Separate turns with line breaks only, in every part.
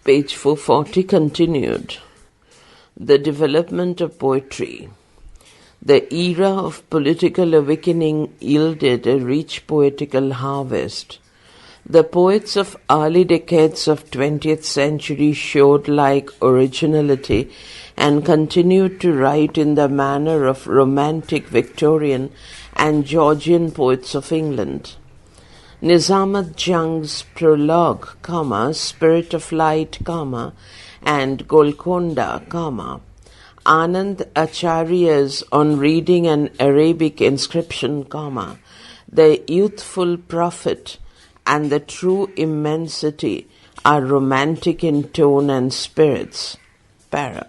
Page 440 continued. The development of poetry. The era of political awakening yielded a rich poetical harvest. The poets of early decades of 20th century showed like originality and continued to write in the manner of romantic Victorian and Georgian poets of England. Nizamat Jung's prologue, Spirit of Light, and Golconda, Anand Acharya's On Reading an Arabic Inscription, The Youthful Prophet, and The True Immensity are romantic in tone and spirits. Para.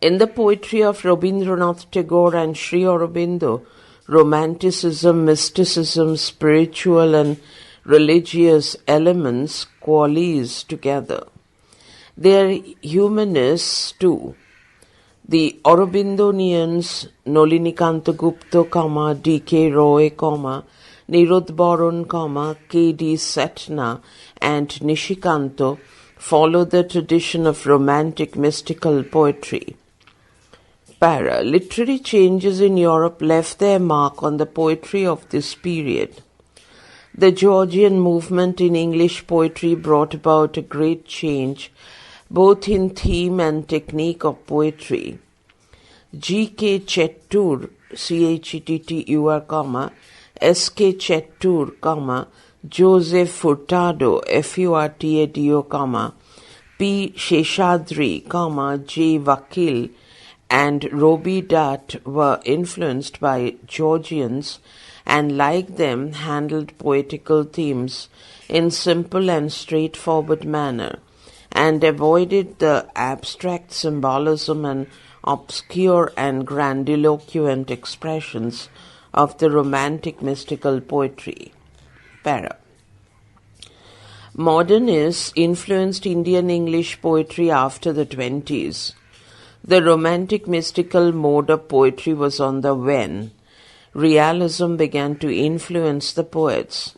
In the poetry of Rabindranath Tagore and Sri Aurobindo, romanticism, mysticism, spiritual and religious elements coalesce together. They are humanists too. The Aurobindonians, Nolinikanta Gupta, D.K. Roy, Nirod Boron, K.D. Setna, and Nishikanto follow the tradition of romantic mystical poetry. Para. Literary changes in Europe left their mark on the poetry of this period. The Georgian movement in English poetry brought about a great change both in theme and technique of poetry. G.K. Chettur, Chettur, S.K. Chettur, Joseph Furtado, Furtado, P. Sheshadri, J. Vakil, and Roby Dutt were influenced by Georgians and, like them, handled poetical themes in simple and straightforward manner and avoided the abstract symbolism and obscure and grandiloquent expressions of the romantic mystical poetry. Para. Modernists influenced Indian English poetry after the 20s. The romantic mystical mode of poetry was on the wane. Realism began to influence the poets.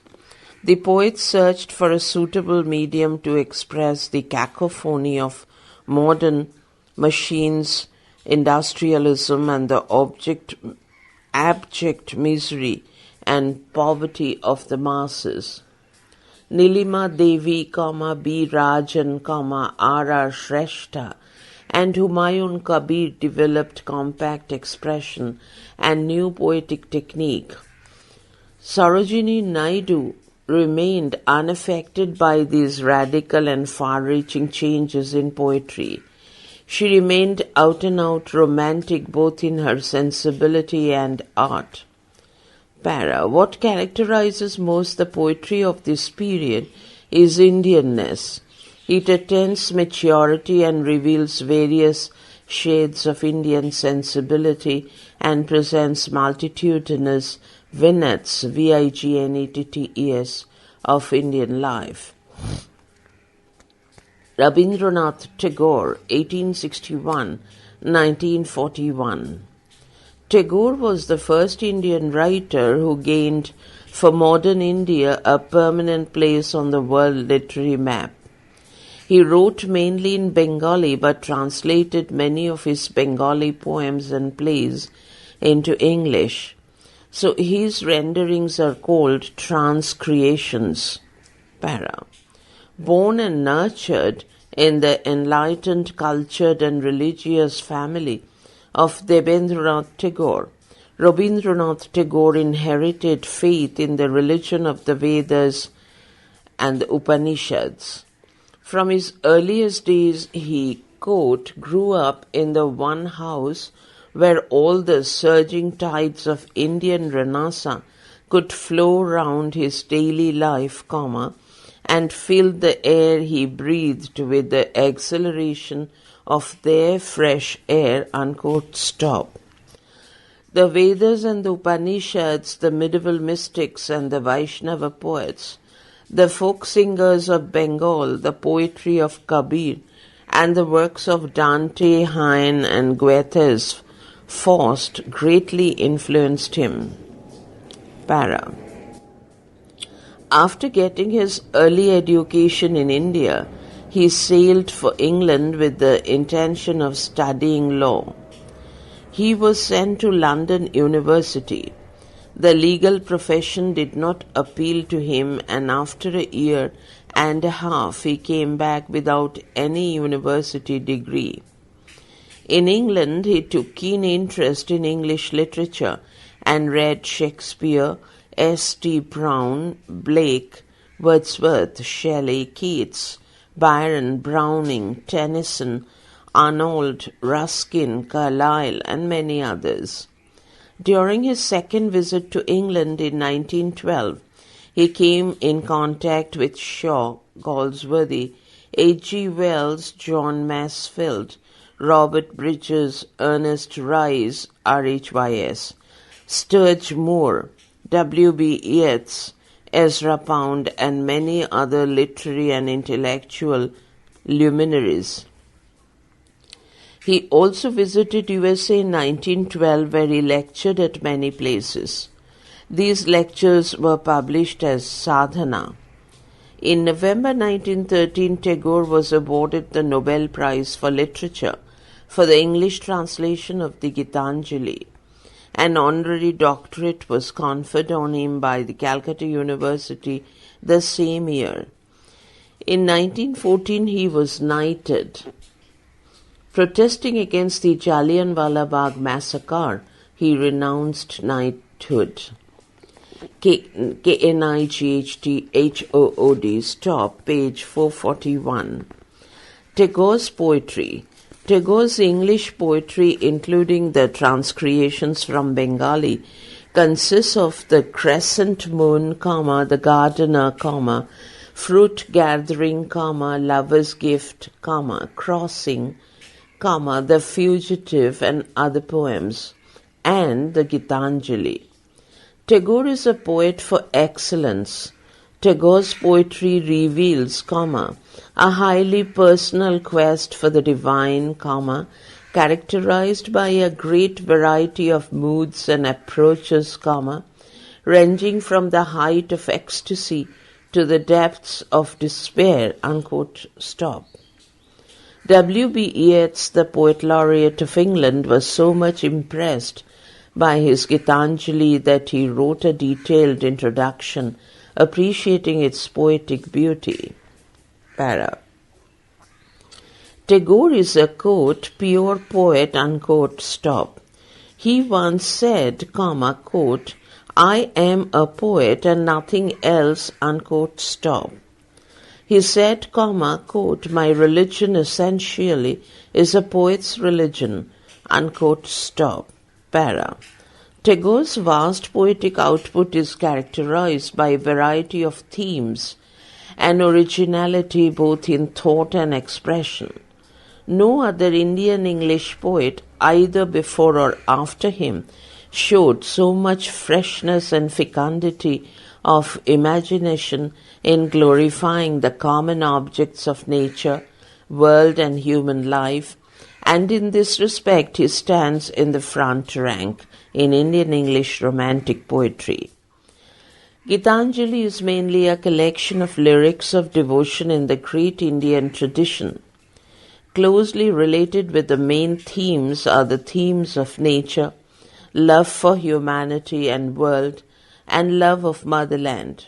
The poets searched for a suitable medium to express the cacophony of modern machines, industrialism, and the abject misery and poverty of the masses. Nilima Devi, B. Rajan, R.R. Shrestha, and Humayun Kabir developed compact expression and new poetic technique. Sarojini Naidu remained unaffected by these radical and far-reaching changes in poetry. She remained out-and-out romantic both in her sensibility and art. Para. What characterizes most the poetry of this period is Indianness. It attains maturity and reveals various shades of Indian sensibility and presents multitudinous vignettes, vignettes, of Indian life. Rabindranath Tagore, 1861-1941. Tagore was the first Indian writer who gained for modern India a permanent place on the world literary map. He wrote mainly in Bengali but translated many of his Bengali poems and plays into English. So his renderings are called transcreations. Para. Born and nurtured in the enlightened, cultured and religious family of Debendranath Tagore, Rabindranath Tagore inherited faith in the religion of the Vedas and the Upanishads. From his earliest days, he, quote, grew up in the one house where all the surging tides of Indian Renaissance could flow round his daily life, and filled the air he breathed with the exhilaration of their fresh air, unquote, stop. The Vedas and the Upanishads, the medieval mystics and the Vaishnava poets, the folk singers of Bengal, the poetry of Kabir, and the works of Dante, Heine, and Goethe's Faust greatly influenced him. Para. After getting his early education in India, He sailed for England with the intention of studying law. He was sent to London University. The legal profession did not appeal to him, and after a year and a half he came back without any university degree. In England he took keen interest in English literature and read Shakespeare, S.T. Brown, Blake, Wordsworth, Shelley, Keats, Byron, Browning, Tennyson, Arnold, Ruskin, Carlyle, and many others. During his second visit to England in 1912, he came in contact with Shaw, Galsworthy, H.G. Wells, John Masefield, Robert Bridges, Ernest Rhys, RHYS, Sturge Moore, W.B. Yeats, Ezra Pound, and many other literary and intellectual luminaries. He also visited USA in 1912, where he lectured at many places. These lectures were published as Sadhana. In November 1913, Tagore was awarded the Nobel Prize for Literature for the English translation of the Gitanjali. An honorary doctorate was conferred on him by the Calcutta University the same year. In 1914, he was knighted. Protesting against the Jallianwala Bagh massacre, he renounced knighthood. KNIGHTHOOD, stop, page 441. Tagore's poetry. Tagore's English poetry, including the transcreations from Bengali, consists of the crescent moon, the gardener, fruit gathering, lover's gift, crossing, the fugitive, and other poems, and the Gitanjali. Tagore is a poet for excellence. Tagore's poetry reveals, a highly personal quest for the divine, characterized by a great variety of moods and approaches, ranging from the height of ecstasy to the depths of despair, stop. W.B. Yeats, the poet laureate of England, was so much impressed by his Gitanjali that he wrote a detailed introduction appreciating its poetic beauty. Para. Tagore is a, quote, pure poet, stop. He once said, quote, I am a poet and nothing else, stop. He said, quote, my religion essentially is a poet's religion, stop. Para. Tagore's vast poetic output is characterized by a variety of themes and originality both in thought and expression. No other Indian English poet, either before or after him, showed so much freshness and fecundity of imagination in glorifying the common objects of nature, world, and human life, and in this respect he stands in the front rank in Indian English romantic poetry. Gitanjali is mainly a collection of lyrics of devotion in the great Indian tradition. Closely related with the main themes are the themes of nature, love for humanity and world, and love of motherland.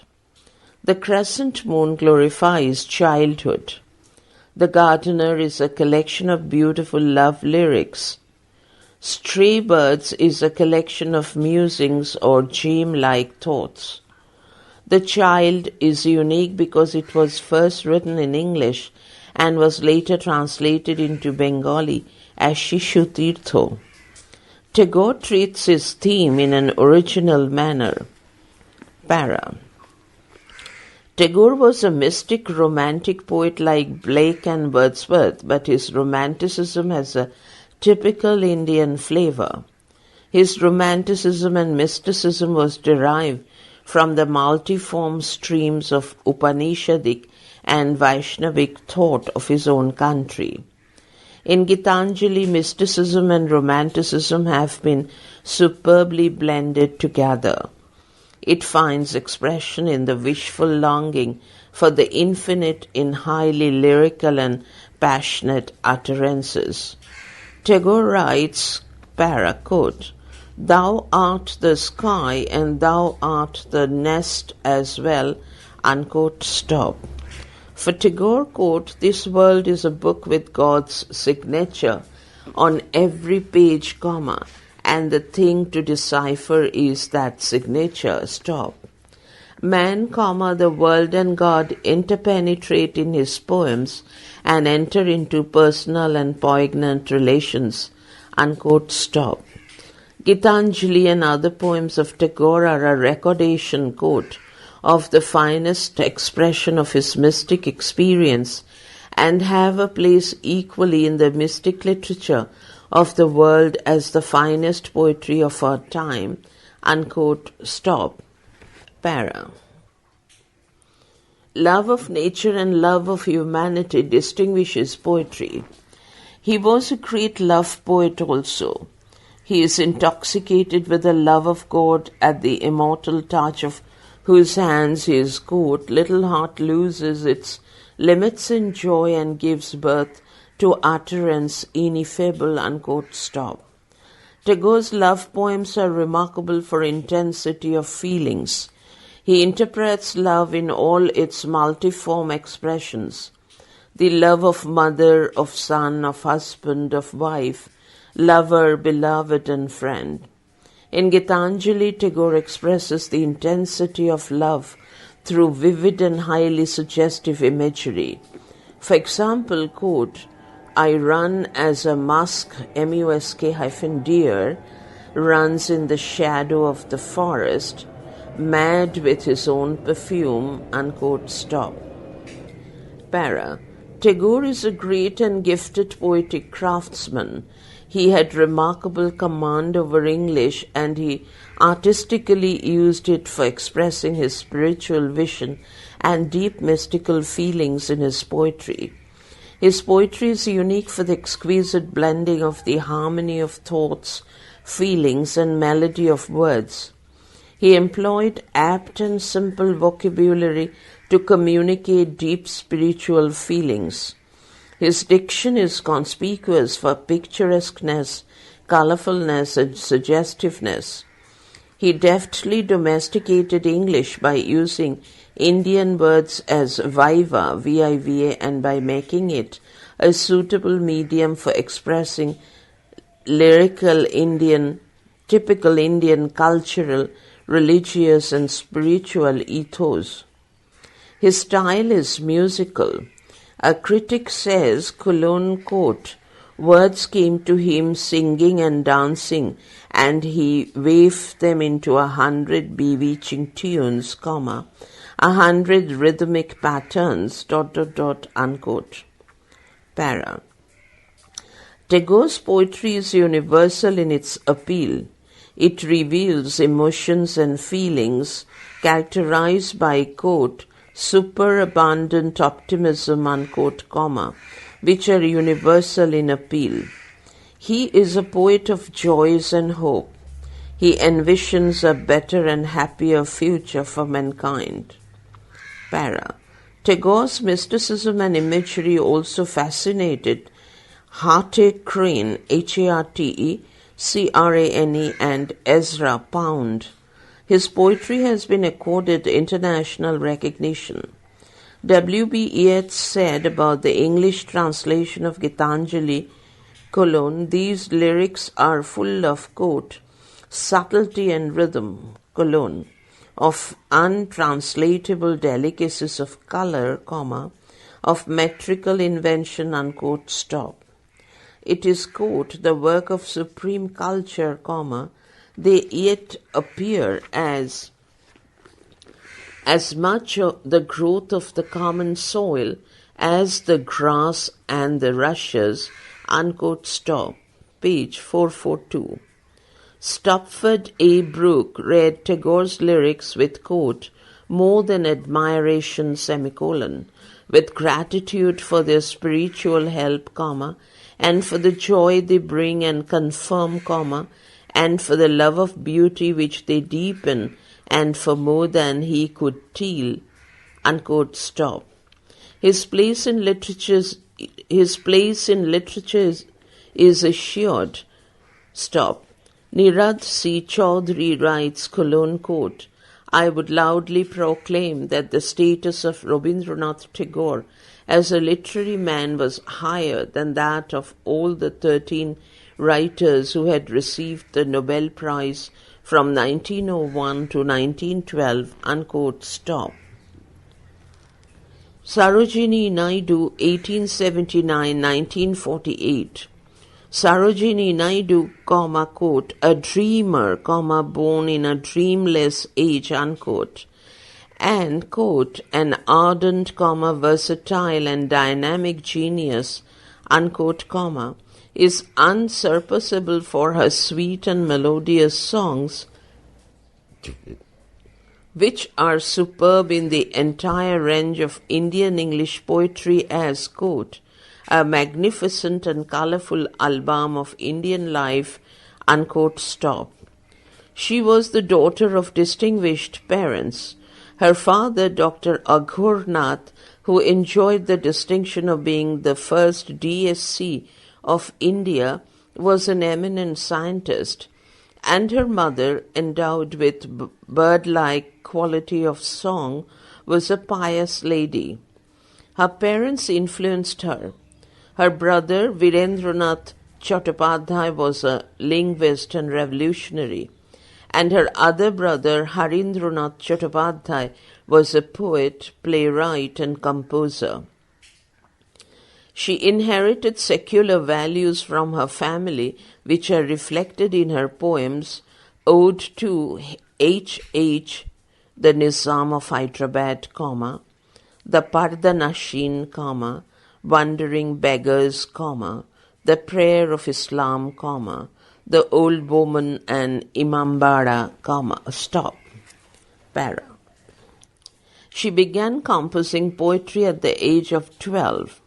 The crescent moon glorifies childhood. The Gardener is a collection of beautiful love lyrics. Stray Birds is a collection of musings or dream-like thoughts. The Child is unique because it was first written in English and was later translated into Bengali as Shishu Tirtho. Tagore treats his theme in an original manner. Para. Tagore was a mystic romantic poet like Blake and Wordsworth, but his romanticism has a typical Indian flavor. His romanticism and mysticism was derived from the multiform streams of Upanishadic and Vaishnavic thought of his own country. In Gitanjali, mysticism and romanticism have been superbly blended together. It finds expression in the wishful longing for the infinite in highly lyrical and passionate utterances. Tagore writes, quote, "Thou art the sky and thou art the nest as well," unquote, stop. For Tagore, quote, "This world is a book with God's signature on every page, comma, and the thing to decipher is that signature, stop." Man, comma, the world and God interpenetrate in his poems and enter into personal and poignant relations, unquote, stop. Gitanjali and other poems of Tagore are a recordation, quote, of the finest expression of his mystic experience and have a place equally in the mystic literature of the world as the finest poetry of our time, unquote, stop. Para. Love of nature and love of humanity distinguishes poetry. He was a great love poet also. He is intoxicated with the love of God at the immortal touch of whose hands his, quote, little heart loses its limits in joy and gives birth to utterance ineffable, unquote, stop. Tagore's love poems are remarkable for intensity of feelings. He interprets love in all its multiform expressions. The love of mother, of son, of husband, of wife, lover, beloved, and friend. In Gitanjali, Tagore expresses the intensity of love through vivid and highly suggestive imagery. For example, quote, "I run as a musk, musk-deer, runs in the shadow of the forest, mad with his own perfume," unquote, stop. Para. Tagore is a great and gifted poetic craftsman. He had remarkable command over English and he artistically used it for expressing his spiritual vision and deep mystical feelings in his poetry. His poetry is unique for the exquisite blending of the harmony of thoughts, feelings, and melody of words. He employed apt and simple vocabulary to communicate deep spiritual feelings. His diction is conspicuous for picturesqueness, colorfulness, and suggestiveness. He deftly domesticated English by using Indian words as viva, viva, and by making it a suitable medium for expressing lyrical Indian, typical Indian cultural, religious, and spiritual ethos. His style is musical. A critic says, Cologne, quote, "Words came to him singing and dancing, and he waved them into 100 bewitching tunes, comma, 100 rhythmic patterns, ... unquote. Para. Tagore's poetry is universal in its appeal. It reveals emotions and feelings characterized by, quote, superabundant optimism, unquote, comma, which are universal in appeal. He is a poet of joys and hope. He envisions a better and happier future for mankind. Para. Tagore's mysticism and imagery also fascinated Harte Crane, Harte Crane, and Ezra Pound. His poetry has been accorded international recognition. W.B. Yeats said about the English translation of Gitanjali, colon, "These lyrics are full of, quote, subtlety and rhythm, colon, of untranslatable delicacies of color, comma, of metrical invention," unquote, stop. It is, quote, "the work of supreme culture, comma, they yet appear as much the growth of the common soil as the grass and the rushes," unquote, stop. Page 442. Stopford A. Brooke read Tagore's lyrics with, quote, "more than admiration, semicolon, with gratitude for their spiritual help, comma, and for the joy they bring and confirm, comma, and for the love of beauty which they deepen and for more than he could tell, unquote, stop. His place in literature is assured, stop. Nirad C. Choudhury writes, quote, I would loudly proclaim that the status of Rabindranath Tagore as a literary man was higher than that of all the 13 writers who had received the Nobel Prize from 1901 to 1912, unquote, stop. Sarojini Naidu, 1879-1948. Sarojini Naidu, quote, a dreamer, born in a dreamless age, unquote, and, quote, an ardent, versatile and dynamic genius, unquote, is unsurpassable for her sweet and melodious songs, which are superb in the entire range of Indian English poetry as, quote, a magnificent and colourful album of Indian life, unquote, stop. She was the daughter of distinguished parents. Her father, Dr. Aghor Nath, who enjoyed the distinction of being the first DSC of India, was an eminent scientist, and her mother, endowed with bird-like quality of song, was a pious lady. Her parents influenced her. Her brother, Virendranath Chattopadhyay, was a linguist and revolutionary, and her other brother, Harindranath Chattopadhyay, was a poet, playwright, and composer. She inherited secular values from her family, which are reflected in her poems Ode to H.H., the Nizam of Hyderabad, the Pardanashin, Wandering Beggars, the Prayer of Islam, the Old Woman and Imambara, stop. Para. She began composing poetry at the age of 12.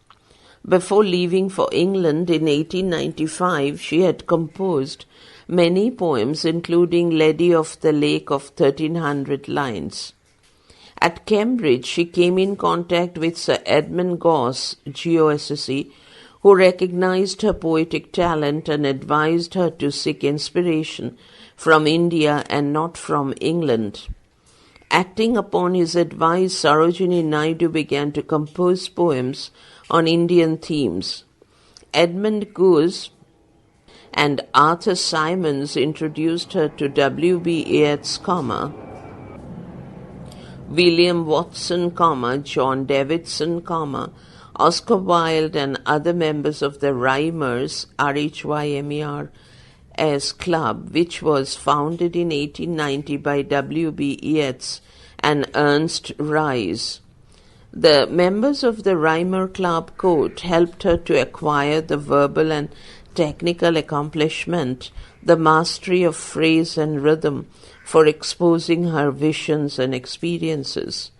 Before leaving for England in 1895, she had composed many poems, including Lady of the Lake of 1300 lines. At Cambridge, she came in contact with Sir Edmund Gosse, GOSSC, who recognized her poetic talent and advised her to seek inspiration from India and not from England. Acting upon his advice, Sarojini Naidu began to compose poems on Indian themes. Edmund Gosse and Arthur Symons introduced her to W.B. Yeats, William Watson, John Davidson, Oscar Wilde and other members of the Rhymers, RHYMERS Club, which was founded in 1890 by W.B. Yeats and Ernst Rhys. The members of the Rhymer Club, quote, helped her to acquire the verbal and technical accomplishment, the mastery of phrase and rhythm for exposing her visions and experiences.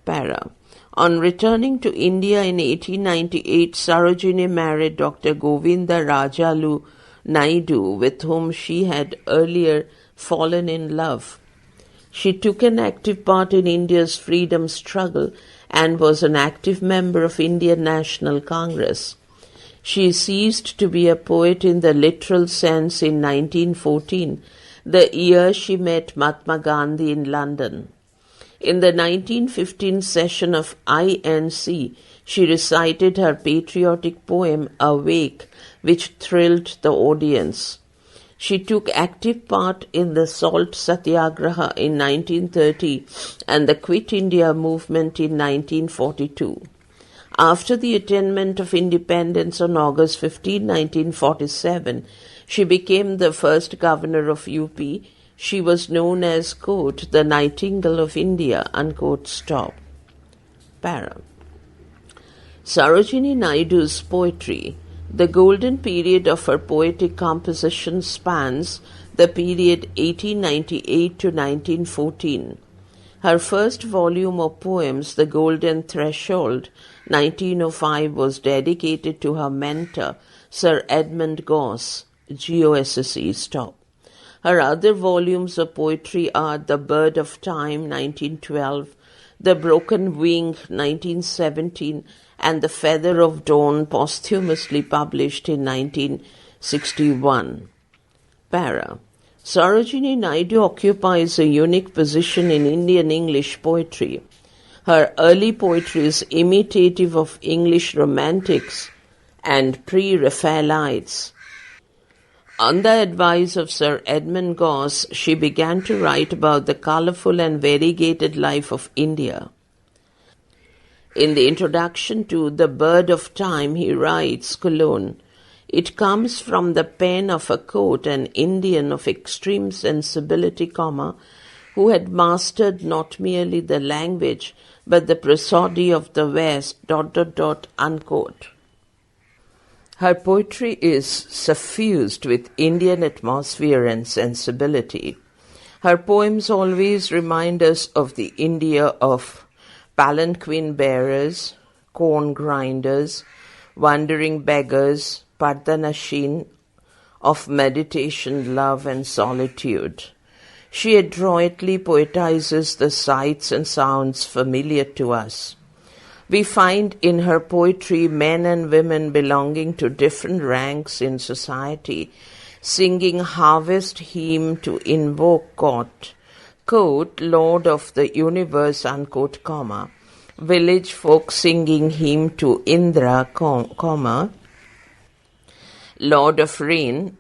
Para. On returning to India in 1898, Sarojini married Dr. Govinda Rajalu Naidu, with whom she had earlier fallen in love. She took an active part in India's freedom struggle and was an active member of Indian National Congress. She ceased to be a poet in the literal sense in 1914, the year she met Mahatma Gandhi in London. In the 1915 session of INC, she recited her patriotic poem Awake, which thrilled the audience. She took active part in the Salt Satyagraha in 1930 and the Quit India movement in 1942. After the attainment of independence on August 15, 1947, she became the first governor of UP. She was known as, quote, the Nightingale of India, unquote, stop. Para. Sarojini Naidu's poetry. The golden period of her poetic composition spans the period 1898 to 1914. Her first volume of poems, The Golden Threshold, 1905, was dedicated to her mentor, Sir Edmund Gosse, GOSSC, stop. Her other volumes of poetry are The Bird of Time, 1912, The Broken Wing, 1917, and The Feather of Dawn, posthumously published in 1961. Para. Sarojini Naidu occupies a unique position in Indian English poetry. Her early poetry is imitative of English romantics and pre-Raphaelites. On the advice of Sir Edmund Gosse, she began to write about the colourful and variegated life of India. In the introduction to The Bird of Time, he writes, colon, "It comes from the pen of a an Indian of extreme sensibility, who had mastered not merely the language, but the prosody of the West, unquote." Her poetry is suffused with Indian atmosphere and sensibility. Her poems always remind us of the India of palanquin bearers, corn grinders, wandering beggars, Pardanashin, of meditation, love, and solitude. She adroitly poetizes the sights and sounds familiar to us. We find in her poetry men and women belonging to different ranks in society, singing harvest hymn to invoke quote, Lord of the universe, unquote, village folk singing hymn to Indra, Lord of rain,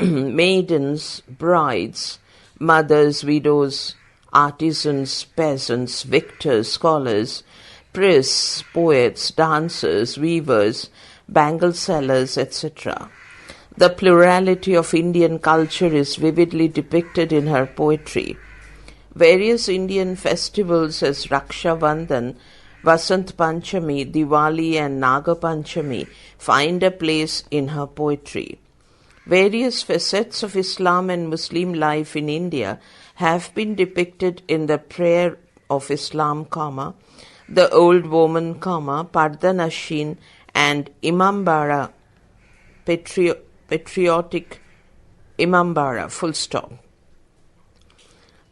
maidens, brides, mothers, widows, artisans, peasants, victors, scholars, priests, poets, dancers, weavers, bangle sellers, etc. The plurality of Indian culture is vividly depicted in her poetry. Various Indian festivals as Raksha Bandhan, Vasant Panchami, Diwali, and Naga Panchami find a place in her poetry. Various facets of Islam and Muslim life in India have been depicted in the Prayer of Islam, The Old Woman, Pardanashin, and Imambara, patriotic Imambara, full stop.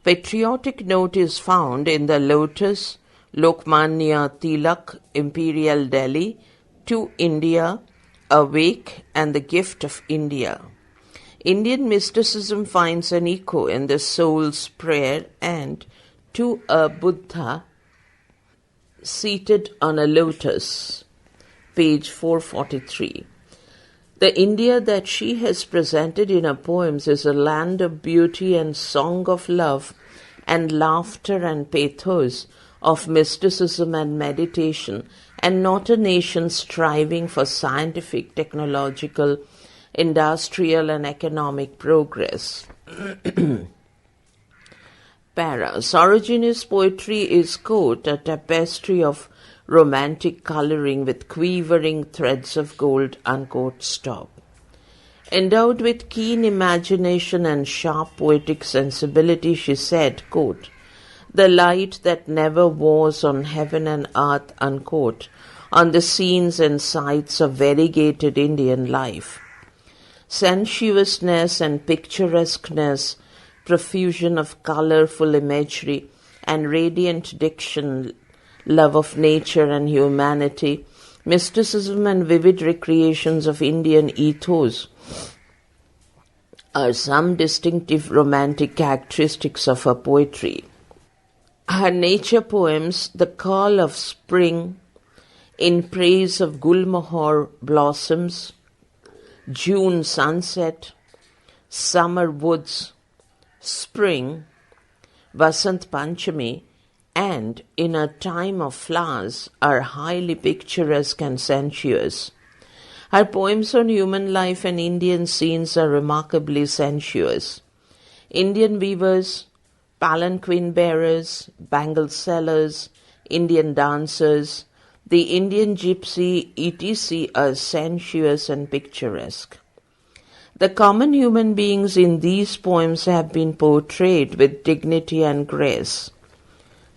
Patriotic note is found in the Lotus, Lokmanya Tilak, Imperial Delhi, To India, Awake, and The Gift of India. Indian mysticism finds an echo in the Soul's Prayer and To a Buddha Seated on a Lotus, page 443. The India that she has presented in her poems is a land of beauty and song of love and laughter and pathos, of mysticism and meditation, and not a nation striving for scientific, technological, industrial, and economic progress. Para. Sarojini's poetry is, quote, a tapestry of romantic colouring with quivering threads of gold, unquote, stop. Endowed with keen imagination and sharp poetic sensibility, she said, quote, the light that never was on heaven and earth, unquote, on the scenes and sights of variegated Indian life. Sensuousness and picturesqueness, profusion of colourful imagery, and radiant diction, love of nature and humanity, mysticism and vivid recreations of Indian ethos are some distinctive romantic characteristics of her poetry. Her nature poems, The Call of Spring, In Praise of Gulmohar Blossoms, June Sunset, Summer Woods, Spring, Vasant Panchami, and In a Time of Flowers are highly picturesque and sensuous. Her poems on human life and Indian scenes are remarkably sensuous. Indian weavers, palanquin bearers, bangle sellers, Indian dancers, the Indian gypsy, etc. are sensuous and picturesque. The common human beings in these poems have been portrayed with dignity and grace.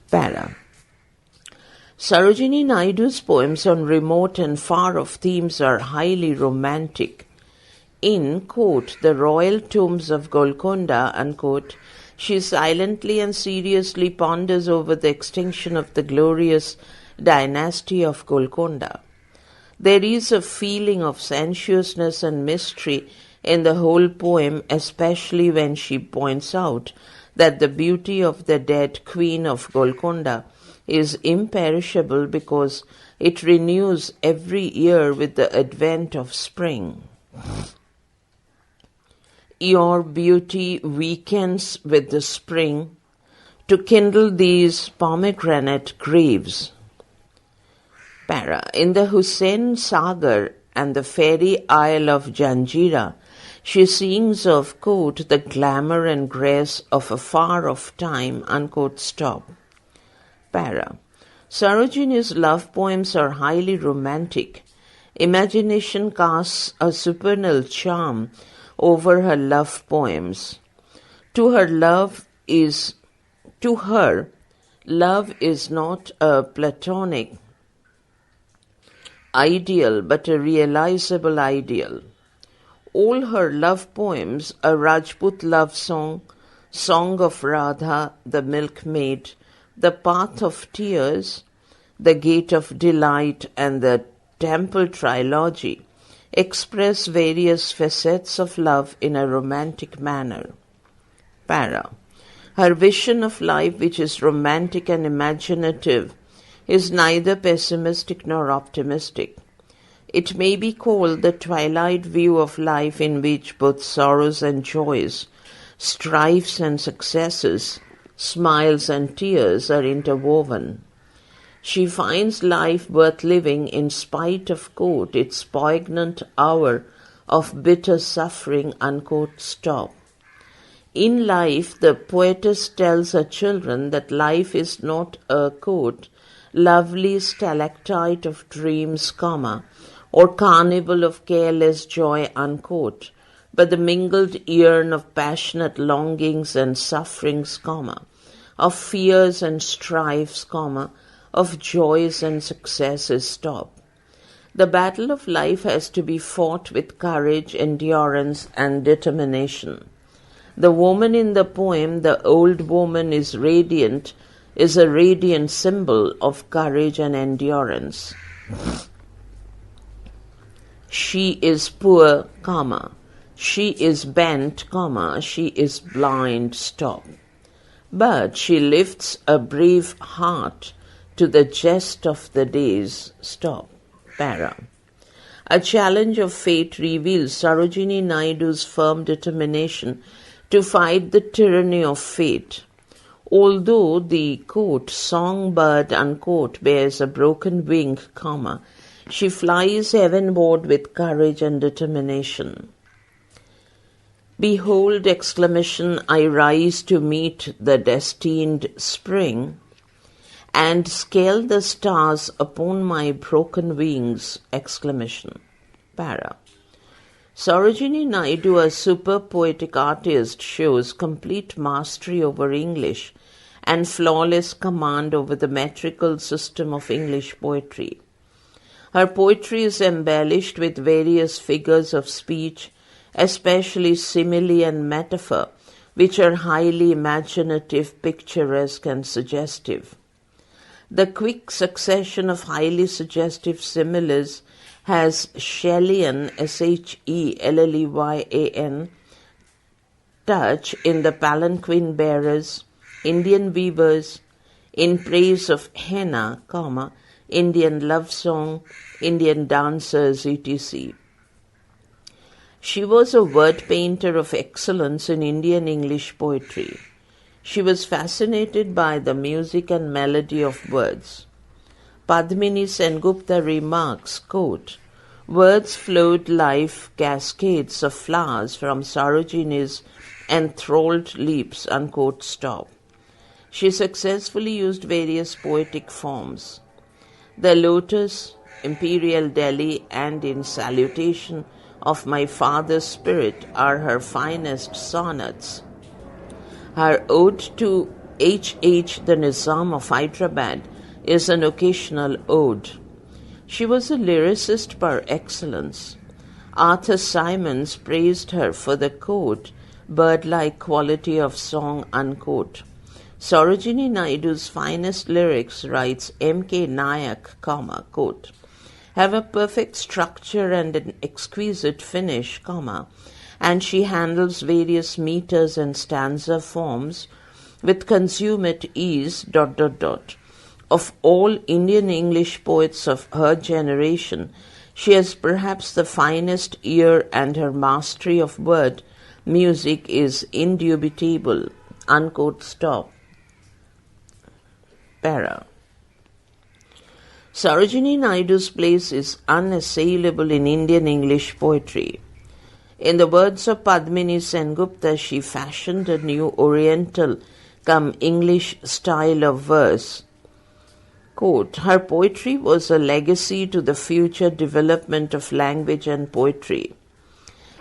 Para. Sarojini Naidu's poems on remote and far-off themes are highly romantic. In, quote, the royal tombs of Golconda, unquote, she silently and seriously ponders over the extinction of the glorious dynasty of Golconda. There is a feeling of sensuousness and mystery in the whole poem, especially when she points out that the beauty of the dead queen of Golconda is imperishable because it renews every year with the advent of spring. Your beauty weakens with the spring to kindle these pomegranate graves. Para. In the Hussain Sagar and the fairy isle of Janjira, she sings of, quote, the glamour and grace of a far-off time, unquote, stop. Para. Sarojini's love poems are highly romantic. Imagination casts a supernal charm over her love poems. To her, love is not a platonic ideal but a realizable ideal. All her love poems, a Rajput love song, Song of Radha, the Milkmaid, The Path of Tears, The Gate of Delight, and the Temple Trilogy, express various facets of love in a romantic manner. Para. Her vision of life, which is romantic and imaginative, is neither pessimistic nor optimistic. It may be called the twilight view of life in which both sorrows and joys, strifes and successes, smiles and tears are interwoven. She finds life worth living in spite of, quote, its poignant hour of bitter suffering, unquote, stop. In life, the poetess tells her children that life is not a, quote, lovely stalactite of dreams, comma, or carnival of careless joy, unquote, but the mingled urn of passionate longings and sufferings, comma, of fears and strifes, comma, of joys and successes, stop. The battle of life has to be fought with courage, endurance, and determination. The woman in the poem, the old woman is radiant, is a radiant symbol of courage and endurance. She is poor, comma, she is bent, comma, she is blind, stop. But she lifts a brave heart to the jest of the days, stop. Para. A challenge of fate reveals Sarojini Naidu's firm determination to fight the tyranny of fate. Although the, quote, songbird, unquote, bears a broken wing, comma, she flies heavenward with courage and determination. Behold, exclamation, I rise to meet the destined spring, and scale the stars upon my broken wings, exclamation. Para. Sarojini Naidu, a super poetic artist, shows complete mastery over English and flawless command over the metrical system of English poetry. Her poetry is embellished with various figures of speech, especially simile and metaphor, which are highly imaginative, picturesque, and suggestive. The quick succession of highly suggestive similes has Shelleyan, Shelleyan, touch in the palanquin bearers, Indian weavers, in praise of henna, comma, Indian love song, Indian dancers, etc. She was a word painter of excellence in Indian English poetry. She was fascinated by the music and melody of words. Padmini Sengupta remarks, quote, words flowed like cascades of flowers from Sarojini's enthralled lips, unquote, stop. She successfully used various poetic forms. The Lotus, Imperial Delhi, and In Salutation of My Father's Spirit are her finest sonnets. Her ode to H. the Nizam of Hyderabad is an occasional ode. She was a lyricist par excellence. Arthur Symons praised her for the, quote, bird-like quality of song, unquote. Sarojini Naidu's finest lyrics, writes M.K. Nayak, quote, have a perfect structure and an exquisite finish, and she handles various meters and stanza forms with consummate ease, Of all Indian English poets of her generation, she has perhaps the finest ear, and her mastery of word music is indubitable, unquote, stop. Para. Sarojini Naidu's place is unassailable in Indian English poetry. In the words of Padmini Sengupta, she fashioned a new Oriental English style of verse. Quote, her poetry was a legacy to the future development of language and poetry.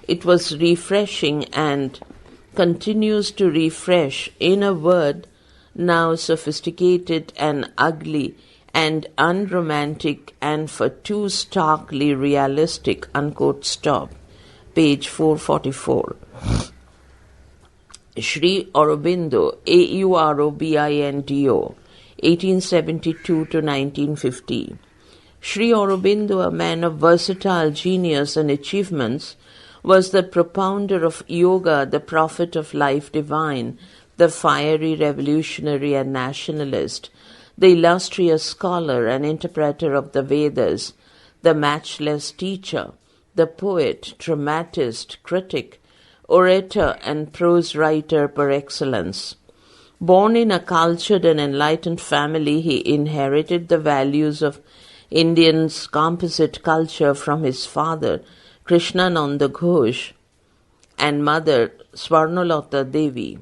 It was refreshing and continues to refresh, in a word, now sophisticated and ugly and unromantic and for too starkly realistic, unquote, stop. Page 444. Sri Aurobindo, Aurobindo, 1872 to 1950. Sri Aurobindo, a man of versatile genius and achievements, was the propounder of yoga, the prophet of life divine, the fiery revolutionary and nationalist, the illustrious scholar and interpreter of the Vedas, the matchless teacher, the poet, dramatist, critic, orator and prose writer par excellence. Born in a cultured and enlightened family, he inherited the values of Indians' composite culture from his father, Krishnananda Ghosh, and mother, Swarnalata Devi.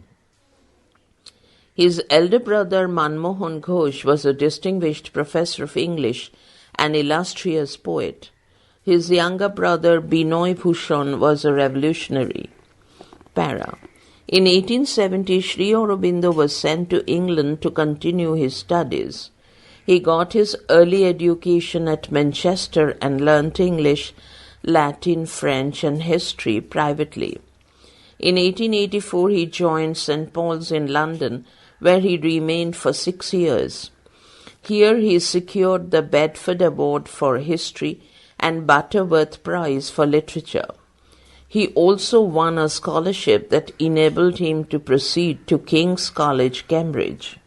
His elder brother, Manmohan Ghosh, was a distinguished professor of English and illustrious poet. His younger brother, Binoy Bhushan, was a revolutionary. Para. In 1870, Sri Aurobindo was sent to England to continue his studies. He got his early education at Manchester and learnt English, Latin, French, and history privately. In 1884, he joined St. Paul's in London, where he remained for 6 years. Here he secured the Bedford Award for History and Butterworth Prize for Literature. He also won a scholarship that enabled him to proceed to King's College, Cambridge.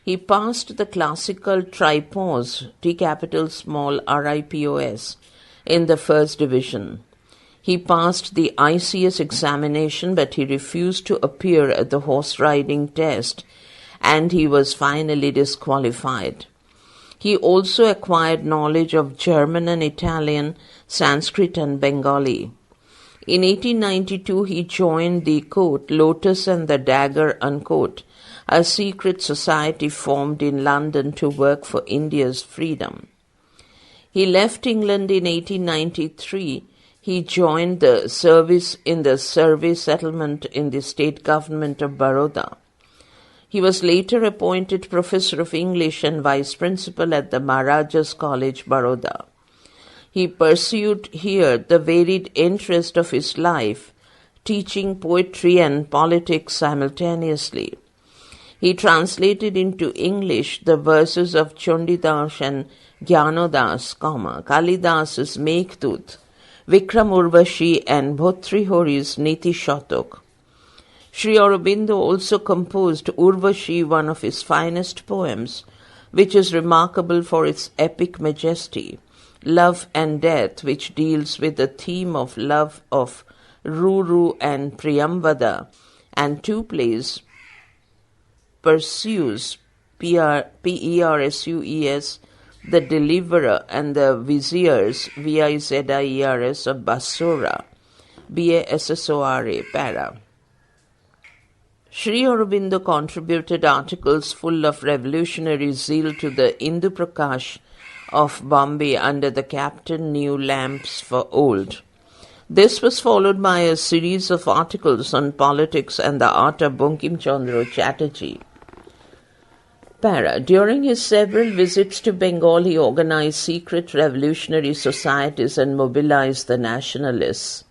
He passed the classical Tripos, T capital small RIPOS, in the first division. He passed the ICS examination, but he refused to appear at the horse riding test, and he was finally disqualified. He also acquired knowledge of German and Italian, Sanskrit and Bengali. In 1892, he joined the, quote, Lotus and the Dagger, unquote, a secret society formed in London to work for India's freedom. He left England in 1893. He joined the service in the Survey settlement in the state government of Baroda. He was later appointed Professor of English and Vice Principal at the Maharajas College, Baroda. He pursued here the varied interest of his life, teaching poetry and politics simultaneously. He translated into English the verses of Chandidas and Gyanodas, Kalidas's Meghdut, Vikram Urvashi and Bhotrihori's Niti Shatak. Sri Aurobindo also composed Urvashi, one of his finest poems, which is remarkable for its epic majesty, Love and Death, which deals with the theme of love of Ruru and Priyamvada, and two plays, Perseus, Persues, the Deliverer, and the Viziers, Viziers of Basora, Bassora, para. Sri Aurobindo contributed articles full of revolutionary zeal to the Indu Prakash of Bombay under the captain New Lamps for Old. This was followed by a series of articles on politics and the art of Bankim Chandra Chatterjee. Para. During his several visits to Bengal, he organized secret revolutionary societies and mobilized the nationalists.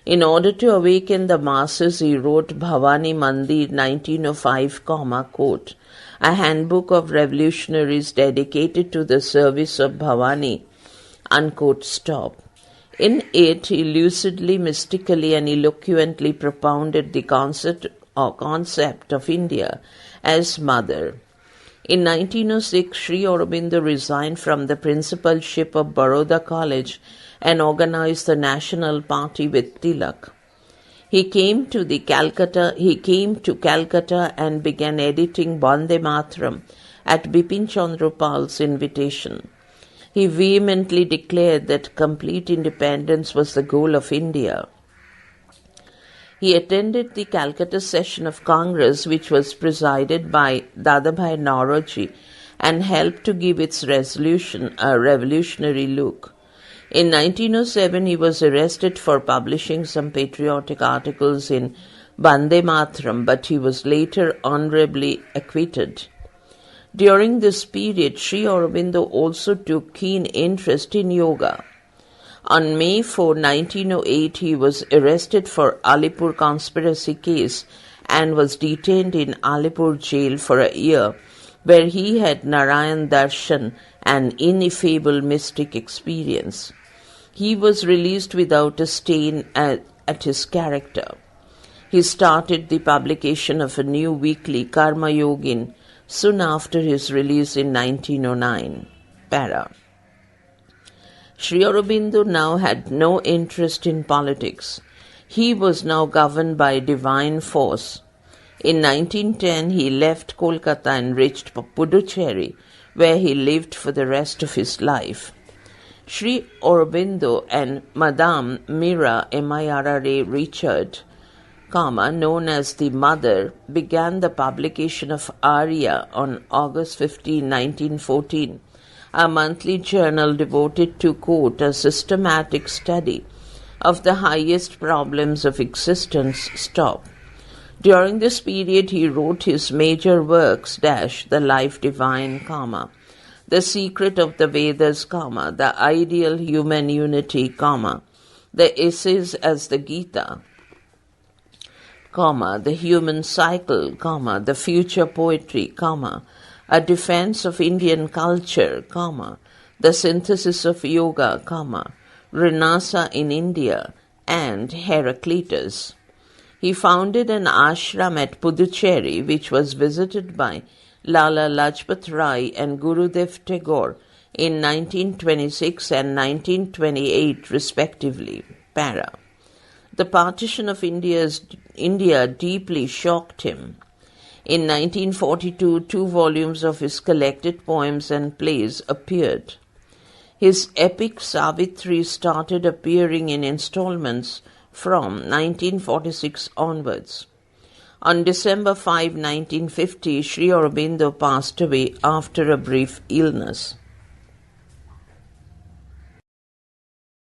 In order to awaken the masses, he wrote Bhavani Mandir 1905, quote, a handbook of revolutionaries dedicated to the service of Bhavani, unquote, stop. In it, he lucidly, mystically, and eloquently propounded the concept of India as mother. In 1906, Sri Aurobindo resigned from the principalship of Baroda College and organized the National Party with Tilak. He came to Calcutta and began editing Bande Matram at Bipin Chandra Pal's invitation. He vehemently declared that complete independence was the goal of India. He attended the Calcutta session of Congress, which was presided by Dadabhai Naoroji, and helped to give its resolution a revolutionary look. In 1907, he was arrested for publishing some patriotic articles in Bande Matram, but he was later honorably acquitted. During this period, Sri Aurobindo also took keen interest in yoga. On May 4, 1908, he was arrested for Alipur conspiracy case and was detained in Alipur jail for a year, where he had Narayan Darshan, an ineffable mystic experience. He was released without a stain at his character. He started the publication of a new weekly, Karma Yogin, soon after his release in 1909. Para. Sri Aurobindo now had no interest in politics. He was now governed by divine force. In 1910, he left Kolkata and reached Puducherry, where he lived for the rest of his life. Sri Aurobindo and Madame Mira Mirra Richard, known as the Mother, began the publication of Arya on August 15, 1914, a monthly journal devoted to, quote, a systematic study of the highest problems of existence, stop. During this period, he wrote his major works, The Life Divine, The Secret of the Vedas, The Ideal Human Unity, The Essays as the Gita, The Human Cycle, The Future Poetry, A Defense of Indian Culture, The Synthesis of Yoga, Renasa in India, and Heraclitus. He founded an ashram at Puducherry, which was visited by Lala Lajpat Rai and Gurudev Tagore in 1926 and 1928 respectively. Para. The partition of India deeply shocked him. In 1942, 2 volumes of his collected poems and plays appeared. His epic Savitri started appearing in installments from 1946 onwards. On December 5, 1950, Sri Aurobindo passed away after a brief illness.